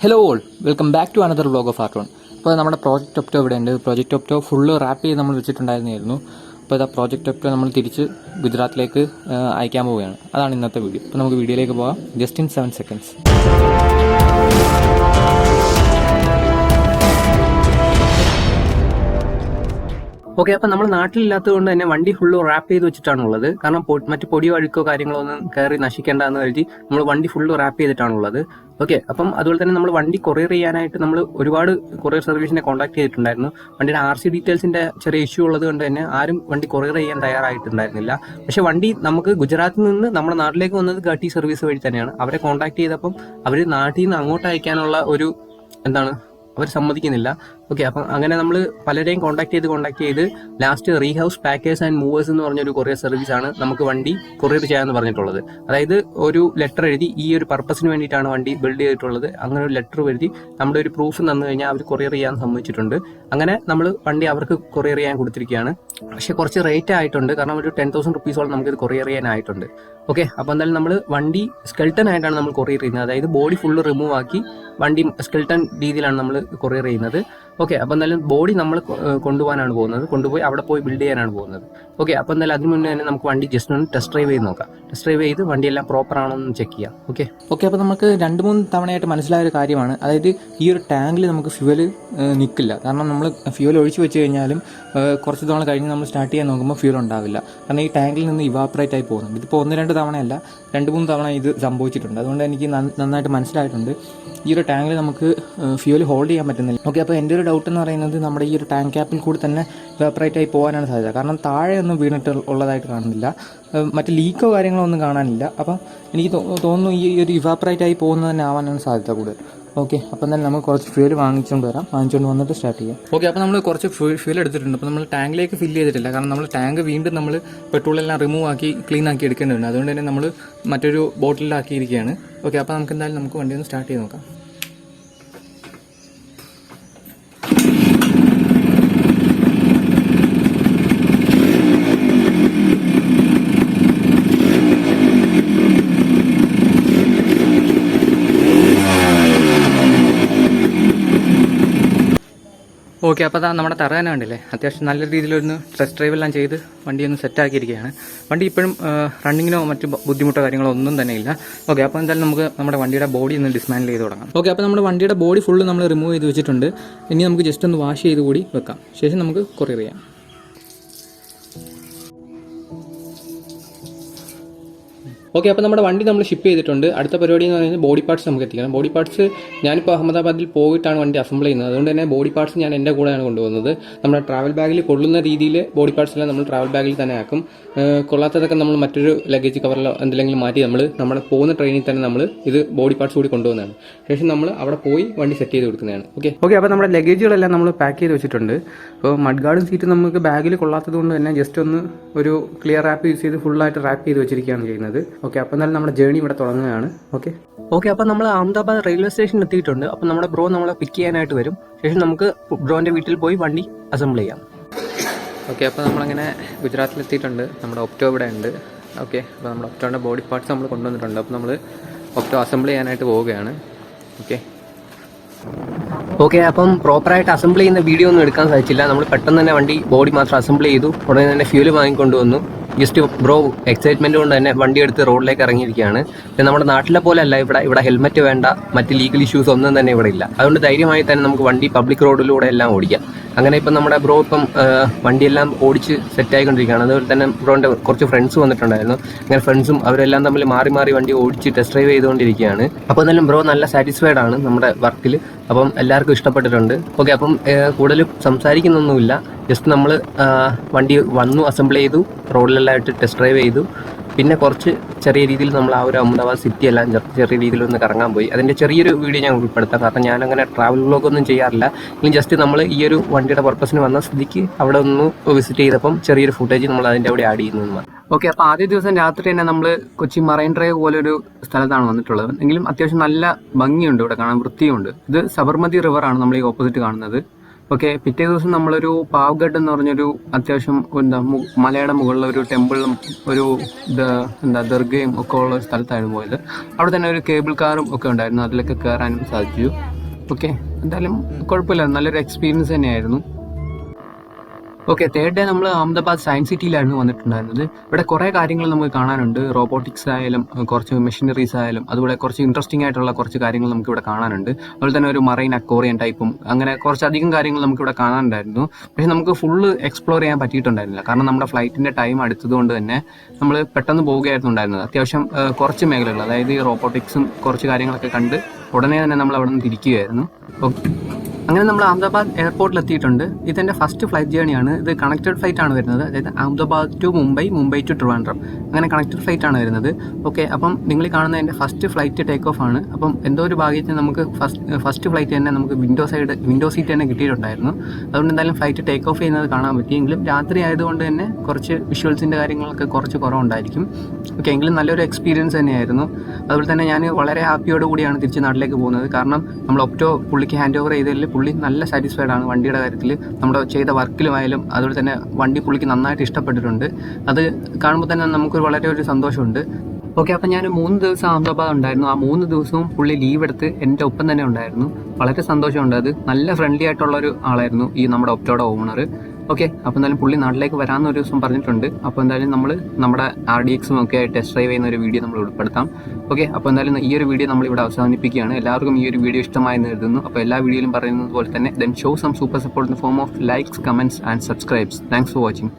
Hello all, welcome back to another vlog of Art One. അപ്പോൾ നമ്മുടെ project opto ഇവിടെ ഉണ്ട്. പ്രോജക്റ്റ് ഒപ്റ്റോ ഫുള്ള് റാപ്പ് ചെയ്ത് നമ്മൾ വെച്ചിട്ടുണ്ടായിരുന്നായിരുന്നു. അപ്പോൾ ഇതാ പ്രോജക്റ്റ് ഒപ്റ്റോ നമ്മൾ തിരിച്ച് ഗുജറാത്തിലേക്ക് അയക്കാൻ പോവുകയാണ്. അതാണ് ഇന്നത്തെ വീഡിയോ. അപ്പോൾ നമുക്ക് വീഡിയോയിലേക്ക് പോകാം. Just in 7 seconds. ഓക്കെ, അപ്പം നമ്മൾ നാട്ടിലില്ലാത്തത് കൊണ്ട് തന്നെ വണ്ടി ഫുള്ള് റാപ്പ് ചെയ്ത് വെച്ചിട്ടാണുള്ളത്. കാരണം മറ്റ് പൊടിയോ അഴുക്കോ കാര്യങ്ങളോ ഒന്നും കയറി നശിക്കേണ്ടെന്ന് കരുതി നമ്മൾ വണ്ടി ഫുള്ള് റാപ്പ് ചെയ്തിട്ടാണുള്ളത്. ഓക്കെ, അപ്പം അതുപോലെ തന്നെ നമ്മൾ വണ്ടി കൊറിയർ ചെയ്യാനായിട്ട് നമ്മൾ ഒരുപാട് കൊറിയർ സർവീസിനെ കോൺടാക്ട് ചെയ്തിട്ടുണ്ടായിരുന്നു. വണ്ടിയുടെ RC ഡീറ്റെയിൽസിന്റെ ചെറിയ ഇഷ്യൂ ഉള്ളത് കൊണ്ട് തന്നെ ആരും വണ്ടി കൊറിയർ ചെയ്യാൻ തയ്യാറായിട്ടുണ്ടായിരുന്നില്ല. പക്ഷേ വണ്ടി നമുക്ക് ഗുജറാത്തിൽ നിന്ന് നമ്മുടെ നാട്ടിലേക്ക് വന്നത് ഗാട്ടി സർവീസ് വഴി തന്നെയാണ്. അവരെ കോൺടാക്ട് ചെയ്തപ്പം അവർ നാട്ടിൽ നിന്ന് അങ്ങോട്ട് അയക്കാനുള്ള ഒരു അവർ സമ്മതിക്കുന്നില്ല. ഓക്കെ, അപ്പം അങ്ങനെ നമ്മൾ പലരെയും കോൺടാക്ട് ചെയ്ത് ലാസ്റ്റ് റീഹൗസ് പാക്കേഴ്സ് ആൻഡ് മൂവേഴ്സ് എന്ന് പറഞ്ഞൊരു കൊറിയർ സർവീസാണ് നമുക്ക് വണ്ടി കൊറിയർ ചെയ്യാമെന്ന് പറഞ്ഞിട്ടുള്ളത്. അതായത് ഒരു ലെറ്റർ എഴുതി ഈ ഒരു പർപ്പസിന് വേണ്ടിയിട്ടാണ് വണ്ടി ബിൽഡ് ചെയ്തിട്ടുള്ളത്. അങ്ങനെ ഒരു ലെറ്റർ എഴുതി നമ്മുടെ ഒരു പ്രൂഫ് തന്നു കഴിഞ്ഞാൽ അവർ കൊറിയർ ചെയ്യാൻ സമ്മതിച്ചിട്ടുണ്ട്. അങ്ങനെ നമ്മൾ വണ്ടി അവർക്ക് കൊറിയർ ചെയ്യാൻ കൊടുത്തിരിക്കുകയാണ്. പക്ഷേ കുറച്ച് റേറ്റ് ആയിട്ടുണ്ട്, കാരണം ഒരു 10,000 റുപ്പീസോളം നമുക്കിത് കൊറിയർ ചെയ്യാനായിട്ടുണ്ട്. ഓക്കെ, അപ്പോൾ എന്തായാലും നമ്മൾ വണ്ടി സ്കെൽട്ടൺ ആയിട്ടാണ് നമ്മൾ കൊറിയർ ചെയ്യുന്നത്. അതായത് ബോഡി ഫുള്ള് റിമൂവ് ആക്കി വണ്ടി സ്കെൽട്ടൺ രീതിയിലാണ് നമ്മൾ കൊറിയർ ചെയ്യുന്നത്. ഓക്കെ, അപ്പോൾ എന്തായാലും ബോഡി നമ്മൾ കൊണ്ടുപോകാനാണ് പോകുന്നത്, കൊണ്ടുപോയി അവിടെ പോയി ബിൽഡ് ചെയ്യാനാണ് പോകുന്നത്. ഓക്കെ, അപ്പോൾ എന്തായാലും അതിന് മുന്നേ തന്നെ നമുക്ക് വണ്ടി ജസ്റ്റ് ഒന്ന് ടെസ്റ്റ് ഡ്രൈവ് ചെയ്ത് നോക്കാം. ടെസ്റ്റ് ഡ്രൈവ് ചെയ്ത് വണ്ടിയെല്ലാം പ്രോപ്പർ ആണോ എന്ന് ചെക്ക് ചെയ്യാം. ഓക്കെ, അപ്പോൾ നമുക്ക് 2-3 തവണയായിട്ട് മനസ്സിലായ ഒരു കാര്യമാണ്. അതായത് ഈ ഒരു ടാങ്കിൽ നമുക്ക് ഫ്യൂവൽ നിൽക്കില്ല. കാരണം നമ്മൾ ഫ്യൂവൽ ഒഴിച്ച് വെച്ച് കഴിഞ്ഞാലും കുറച്ച് തവണ കഴിഞ്ഞ് നമ്മൾ സ്റ്റാർട്ട് ചെയ്യാൻ നോക്കുമ്പോൾ ഫ്യൂൽ ഉണ്ടാവില്ല. കാരണം ഈ ടാങ്കിൽ നിന്ന് ഇവാപ്പറേറ്റ് ആയി പോകുന്നുണ്ട്. ഇതിപ്പോൾ 1-2 തവണയല്ല, 2-3 തവണ ഇത് സംഭവിച്ചിട്ടുണ്ട്. അതുകൊണ്ട് എനിക്ക് നന്നായിട്ട് മനസ്സിലായിട്ടുണ്ട് ഈ ഒരു ടാങ്കിൽ നമുക്ക് ഫ്യൂവൽ ഹോൾഡ് ചെയ്യാൻ പറ്റുന്നില്ല. ഓക്കെ, അപ്പോൾ എൻ്റെ ഒരു ഡൗട്ട് എന്ന് പറയുന്നത് നമ്മുടെ ഈ ഒരു ടാങ്ക് ക്യാപ്പിൽ കൂടി തന്നെ ഇവാപ്പറേറ്റ് ആയി പോകാനാണ് സാധ്യത. കാരണം താഴെ ഒന്നും വീണിട്ട് ഉള്ളതായിട്ട് കാണുന്നില്ല, മറ്റ് ലീക്കോ കാര്യങ്ങളോ ഒന്നും കാണാനില്ല. അപ്പം എനിക്ക് തോന്നുന്നു ഈ ഒരു ഇവാപ്പറേറ്റ് ആയി പോകുന്നത് തന്നെ ആവാനാണ് സാധ്യത കൂടുതൽ. ഓക്കെ, അപ്പം തന്നെ നമുക്ക് കുറച്ച് ഫ്യൂൽ വാങ്ങിച്ചുകൊണ്ട് വന്നിട്ട് സ്റ്റാർട്ട് ചെയ്യാം. ഓക്കെ, അപ്പോൾ നമ്മൾ കുറച്ച് ഫ്യൂൽ എടുത്തിട്ടുണ്ട്. അപ്പോൾ നമ്മൾ ടാങ്കിലേക്ക് ഫില്ല് ചെയ്തിട്ടില്ല, കാരണം നമ്മൾ ടാങ്ക് വീണ്ടും നമ്മൾ പെട്രോളെല്ലാം റിമൂവ് ആക്കി ക്ലീൻ ആക്കി എടുക്കേണ്ടതുണ്ട്. അതുകൊണ്ട് തന്നെ നമ്മൾ മറ്റൊരു ബോട്ടിലാക്കിയിരിക്കുകയാണ്. ഓക്കെ, അപ്പോൾ നമുക്ക് എന്തായാലും നമുക്ക് വണ്ടി ഒന്ന് സ്റ്റാർട്ട് ചെയ്ത് നോക്കാം. ഓക്കെ, അപ്പോൾ അതാ നമ്മുടെ തറയാൻ കണ്ടില്ലേ, അത്യാവശ്യം നല്ല രീതിയിലൊന്ന് ടെസ്റ്റ് ഡ്രൈവ് എല്ലാം ചെയ്ത് വണ്ടി ഒന്ന് സെറ്റാക്കിയിരിക്കുകയാണ്. വണ്ടി ഇപ്പോഴും റണ്ണിങ്ങിനോ മറ്റു ബുദ്ധിമുട്ടോ കാര്യങ്ങളോ ഒന്നും തന്നെ ഇല്ല. ഓക്കെ, അപ്പോൾ എന്തായാലും നമുക്ക് നമ്മുടെ വണ്ടിയുടെ ബോഡി ഒന്ന് ഡിസ്മാൻഡിൽ ചെയ്ത് തുടങ്ങാം. ഓക്കെ, അപ്പോൾ നമ്മുടെ വണ്ടിയുടെ ബോഡി ഫുള്ള് നമ്മൾ റിമൂവ് ചെയ്ത് വെച്ചിട്ടുണ്ട്. ഇനി നമുക്ക് ജസ്റ്റ് ഒന്ന് വാഷ് ചെയ്ത് കൂടി വെക്കാം. ശേഷം നമുക്ക് കൊറിയർ ചെയ്യാം. ഓക്കെ, അപ്പോൾ നമ്മുടെ വണ്ടി നമ്മൾ ഷിപ്പ് ചെയ്തിട്ടുണ്ട്. അടുത്ത പരിപാടി എന്ന് പറയുന്നത് ബോഡി പാർട്സ് നമുക്ക് എത്തിക്കണം. ബോഡി പാർട്സ് ഞാനിപ്പോൾ അഹമ്മദാബാദിൽ പോയിട്ടാണ് വണ്ടി അസംബിൾ ചെയ്യുന്നത്. അതുകൊണ്ട് തന്നെ ബോഡി പാർട്സ് ഞാൻ എൻ്റെ കൂടെയാണ് കൊണ്ടുപോകുന്നത്. നമ്മുടെ ട്രാവൽ ബാഗിൽ കൊള്ളുന്ന രീതിയിൽ ബോഡി പാർട്സ് എല്ലാം നമ്മൾ ട്രാവൽ ബാഗിൽ തന്നെ ആക്കും. കൊള്ളാത്തതൊക്കെ നമ്മൾ മറ്റൊരു ലഗേജ് കവറിലോ എന്തെങ്കിലും മാറ്റി നമ്മൾ പോകുന്ന ട്രെയിനിൽ തന്നെ നമ്മൾ ഇത് ബോഡി പാർട്സ് കൂടി കൊണ്ടുപോകുന്നതാണ്. ശേഷം നമ്മൾ അവിടെ പോയി വണ്ടി സെറ്റ് ചെയ്ത് കൊടുക്കുന്നതാണ്. ഓക്കെ, അപ്പോൾ നമ്മുടെ ലഗേജുകളെല്ലാം നമ്മൾ പാക്ക് ചെയ്ത് വെച്ചിട്ടുണ്ട്. അപ്പോൾ മഡ് ഗാർഡും സീറ്റും നമുക്ക് ബാഗിൽ കൊള്ളാത്തത് കൊണ്ട് തന്നെ ജസ്റ്റ് ഒന്ന് ഒരു ക്ലിയർ റാപ്പ് യൂസ് ചെയ്ത് ഫുള്ളായിട്ട് റാപ്പ് ചെയ്ത് വെച്ചിരിക്കുകയാണ് ചെയ്യുന്നത്. ഓക്കെ, അപ്പോൾ എന്നാലും നമ്മുടെ ജേർണി ഇവിടെ തുടങ്ങുകയാണ്. ഓക്കെ, അപ്പോൾ നമ്മൾ അഹമ്മദാബാദ് റെയിൽവേ സ്റ്റേഷനിൽ എത്തിയിട്ടുണ്ട്. അപ്പോൾ നമ്മുടെ ബ്രോ നമ്മളെ പിക്ക് ചെയ്യാനായിട്ട് വരും. ശേഷം നമുക്ക് ബ്രോൻ്റെ വീട്ടിൽ പോയി വണ്ടി അസംബിൾ ചെയ്യാം. ഓക്കെ, അപ്പോൾ നമ്മളങ്ങനെ ഗുജറാത്തിലെത്തിയിട്ടുണ്ട്. നമ്മുടെ ഒപ്റ്റോ ഇവിടെ ഉണ്ട്. ഓക്കെ, അപ്പോൾ നമ്മുടെ ഒപ്റ്റോൻ്റെ ബോഡി പാർട്സ് നമ്മൾ കൊണ്ടുവന്നിട്ടുണ്ട്. അപ്പോൾ നമ്മൾ ഒപ്റ്റോ അസംബിൾ ചെയ്യാനായിട്ട് പോവുകയാണ്. ഓക്കെ, അപ്പം പ്രോപ്പറായിട്ട് അസംബിൾ ചെയ്യുന്ന വീഡിയോ ഒന്നും എടുക്കാൻ സാധിച്ചില്ല. നമ്മൾ പെട്ടെന്ന് തന്നെ വണ്ടി ബോഡി മാത്രം അസംബിൾ ചെയ്തു. ഉടനെ തന്നെ ഫ്യൂല് വാങ്ങിക്കൊണ്ടുവന്നു. ജസ്റ്റ് ബ്രോ എക്സൈറ്റ്മെന്റ് കൊണ്ട് തന്നെ വണ്ടി എടുത്ത് റോഡിലേക്ക് ഇറങ്ങിയിരിക്കുകയാണ്. നമ്മുടെ നാട്ടിലെ പോലെ അല്ല, ഇവിടെ ഹെൽമെറ്റ് വേണ്ട, മറ്റ് ലീഗൽ ഇഷ്യൂസ് ഒന്നും തന്നെ ഇവിടെ ഇല്ല. അതുകൊണ്ട് ധൈര്യമായി തന്നെ നമുക്ക് വണ്ടി പബ്ലിക് റോഡിലൂടെ എല്ലാം ഓടിക്കാം. അങ്ങനെ ഇപ്പം നമ്മുടെ ബ്രോ ഇപ്പം വണ്ടിയെല്ലാം ഓടിച്ച് സെറ്റായിക്കൊണ്ടിരിക്കുകയാണ്. അതുപോലെ തന്നെ ബ്രോൻ്റെ കുറച്ച് ഫ്രണ്ട്സ് വന്നിട്ടുണ്ടായിരുന്നു. അങ്ങനെ ഫ്രണ്ട്സും അവരെല്ലാം തമ്മിൽ മാറി വണ്ടി ഓടിച്ച് ടെസ്റ്റ് ഡ്രൈവ് ചെയ്തുകൊണ്ടിരിക്കുകയാണ്. അപ്പോൾ എന്തായാലും ബ്രോ നല്ല സാറ്റിസ്ഫൈഡ് ആണ് നമ്മുടെ വർക്കിൽ. അപ്പം എല്ലാവർക്കും ഇഷ്ടപ്പെട്ടിട്ടുണ്ട്. ഓക്കെ, അപ്പം കൂടുതലും സംസാരിക്കുന്നൊന്നുമില്ല. ജസ്റ്റ് നമ്മൾ വണ്ടി വന്നു, അസംബിൾ ചെയ്തു, റോഡിലെല്ലാം ഇട്ട് ടെസ്റ്റ് ഡ്രൈവ് ചെയ്തു. പിന്നെ കുറച്ച് ചെറിയ രീതിയിൽ നമ്മൾ ആ ഒരു അഹമ്മദാബാദ് സിറ്റി എല്ലാം ചെറിയ രീതിയിൽ ഒന്ന് കറങ്ങാൻ പോയി. അതിൻ്റെ ചെറിയൊരു വീഡിയോ ഞാൻ ഉൾപ്പെടുത്താം, കാരണം ഞാനങ്ങനെ ട്രാവൽ വ്ലോഗൊന്നും ചെയ്യാറില്ല. ഇനി ജസ്റ്റ് നമ്മൾ ഈ ഒരു വണ്ടിയുടെ പർപ്പസിന് വന്ന സ്ഥിതിക്ക് അവിടെ ഒന്ന് വിസിറ്റ് ചെയ്തപ്പം ചെറിയൊരു ഫുട്ടേജ് നമ്മൾ അതിൻ്റെ അവിടെ ആഡ് ചെയ്യുന്നു. ഓക്കെ, അപ്പോൾ ആദ്യ ദിവസം രാത്രി തന്നെ നമ്മൾ കൊച്ചി മറൈൻ ഡ്രൈവ് പോലൊരു സ്ഥലത്താണ് വന്നിട്ടുള്ളത്. എങ്കിലും അത്യാവശ്യം നല്ല ഭംഗിയുണ്ട്, ഇവിടെ കാണാൻ വൃത്തിയുണ്ട്. ഇത് സബർമതി റിവറാണ് നമ്മൾ ഈ ഓപ്പോസിറ്റ് കാണുന്നത്. ഓക്കെ, പിറ്റേ ദിവസം നമ്മളൊരു പാവ്ഗഡ് എന്ന് പറഞ്ഞൊരു അത്യാവശ്യം മലയുടെ മുകളിലൊരു ടെമ്പിളും ഒരു ദർഗയും ഒക്കെ ഉള്ള ഒരു സ്ഥലത്തായിരുന്നു പോയത്. അവിടെ തന്നെ ഒരു കേബിൾ കാറും ഒക്കെ ഉണ്ടായിരുന്നു, അതിലൊക്കെ കയറാനും സാധിച്ചു. ഓക്കെ, എന്തായാലും കുഴപ്പമില്ല, നല്ലൊരു എക്സ്പീരിയൻസ് തന്നെയായിരുന്നു. ഓക്കെ, തേർഡ് ഡേ നമ്മൾ അഹമ്മദാബാദ് സയൻസ് സിറ്റിയിലായിരുന്നു വന്നിട്ടുണ്ടായിരുന്നത്. ഇവിടെ കുറേ കാര്യങ്ങൾ നമുക്ക് കാണാനുണ്ട്. റോബോട്ടിക്സ് ആയാലും കുറച്ച് മെഷീനറീസ് ആയാലും അതുപോലെ കുറച്ച് ഇൻട്രസ്റ്റിംഗ് ആയിട്ടുള്ള കുറച്ച് കാര്യങ്ങൾ നമുക്ക് ഇവിടെ കാണാനുണ്ട്. അതുപോലെ തന്നെ ഒരു മറൈൻ അക്വേറിയം ടൈപ്പും അങ്ങനെ കുറച്ചധികം കാര്യങ്ങൾ നമുക്കിവിടെ കാണാനുണ്ടായിരുന്നു. പക്ഷേ നമുക്ക് ഫുള്ള് എക്സ്പ്ലോർ ചെയ്യാൻ പറ്റിയിട്ടുണ്ടായിരുന്നില്ല, കാരണം നമ്മുടെ ഫ്ലൈറ്റിൻ്റെ ടൈം അടുത്തതുകൊണ്ട് തന്നെ നമ്മൾ പെട്ടെന്ന് പോവുകയായിരുന്നു ഉണ്ടായിരുന്നത്. അത്യാവശ്യം കുറച്ച് മേഖലകൾ, അതായത് ഈ റോബോട്ടിക്സും കുറച്ച് കാര്യങ്ങളൊക്കെ കണ്ട് ഉടനെ തന്നെ നമ്മൾ അവിടെ നിന്ന് തിരിക്കുകയായിരുന്നു. അങ്ങനെ നമ്മൾ അഹമ്മദാബാദ് എയർപോർട്ടിൽ എത്തിയിട്ടുണ്ട്. ഇതെൻ്റെ ഫസ്റ്റ് ഫ്ലൈറ്റ് ജേണിയാണ്. ഇത് കണക്റ്റഡ് ഫ്ലൈറ്റ് ആണ് വരുന്നത്, അതായത് അഹമ്മദാബാദ് ടു മുംബൈ, മുംബൈ ടു ട്രിവാൻഡ്രം, അങ്ങനെ കണക്റ്റഡ് ഫ്ലൈറ്റ് ആണ് വരുന്നത്. ഓക്കെ, അപ്പം നിങ്ങൾ കാണുന്ന എൻ്റെ ഫസ്റ്റ് ഫ്ലൈറ്റ് ടേക്ക് ഓഫ് ആണ്. അപ്പം എന്തോ ഒരു ഭാഗ്യത്തിന് നമുക്ക് ഫസ്റ്റ് ഫ്ലൈറ്റ് തന്നെ നമുക്ക് വിൻഡോ സീറ്റ് തന്നെ കിട്ടിയിട്ടുണ്ടായിരുന്നു. അതുകൊണ്ട് എന്തായാലും ഫ്ലൈറ്റ് ടേക്ക് ഓഫ് ചെയ്യുന്നത് കാണാൻ പറ്റിയെങ്കിലും രാത്രി ആയതുകൊണ്ട് തന്നെ കുറച്ച് വിഷ്വൽസിൻ്റെ കാര്യങ്ങളൊക്കെ കുറച്ച് കുറവുണ്ടായിരിക്കും. ഓക്കെ, എങ്കിലും നല്ലൊരു എക്സ്പീരിയൻസ് തന്നെയായിരുന്നു. അതുപോലെ തന്നെ ഞാൻ വളരെ ഹാപ്പിയോട് കൂടിയാണ് തിരിച്ച് നാട്ടിലേക്ക് പോകുന്നത്. കാരണം നമ്മൾ ഒപ്റ്റോ പുള്ളിക്ക് ഹാൻഡ് ഓവർ ചെയ്തതിൽ പുള്ളി നല്ല സാറ്റിസ്ഫൈഡ് ആണ് വണ്ടിയുടെ കാര്യത്തിൽ. നമ്മുടെ ചെയ്ത വർക്കിലുമായാലും അതുപോലെ തന്നെ വണ്ടി പുള്ളിക്ക് നന്നായിട്ട് ഇഷ്ടപ്പെട്ടിട്ടുണ്ട്. അത് കാണുമ്പോൾ തന്നെ നമുക്കൊരു വളരെ ഒരു സന്തോഷമുണ്ട്. ഓക്കെ, അപ്പം ഞാൻ 3 ദിവസം അഹമ്മദാബാദ് ഉണ്ടായിരുന്നു. ആ 3 ദിവസവും പുള്ളി ലീവ് എടുത്ത് എൻ്റെ ഒപ്പം തന്നെ ഉണ്ടായിരുന്നു. വളരെ സന്തോഷമുണ്ട്. അത് നല്ല ഫ്രണ്ട്ലി ആയിട്ടുള്ളൊരു ആളായിരുന്നു ഈ നമ്മുടെ ഒപ്റ്റോയുടെ ഓണർ. ഓക്കെ, അപ്പോൾ എന്തായാലും പുള്ളി നാട്ടിലേക്ക് വരാമെന്ന് ഒരു ദിവസം പറഞ്ഞിട്ടുണ്ട്. അപ്പോൾ എന്തായാലും നമ്മൾ നമ്മുടെ RDXും ഒക്കെ ടെസ്റ്റ് ഡ്രൈവ് ചെയ്യുന്ന ഒരു വീഡിയോ നമ്മൾ ഉൾപ്പെടുത്താം. ഓക്കെ, അപ്പോൾ എന്തായാലും ഈ ഒരു വീഡിയോ നമ്മളിവിടെ അവസാനിപ്പിക്കുകയാണ്. എല്ലാവർക്കും ഈ ഒരു വീഡിയോ ഇഷ്ടമായെന്ന് കരുതുന്നു. അപ്പോൾ എല്ലാ വീഡിയോയിലും പറയുന്നത് പോലെ തന്നെ then show some super support in the form of likes, comments and subscribes. Thanks for watching.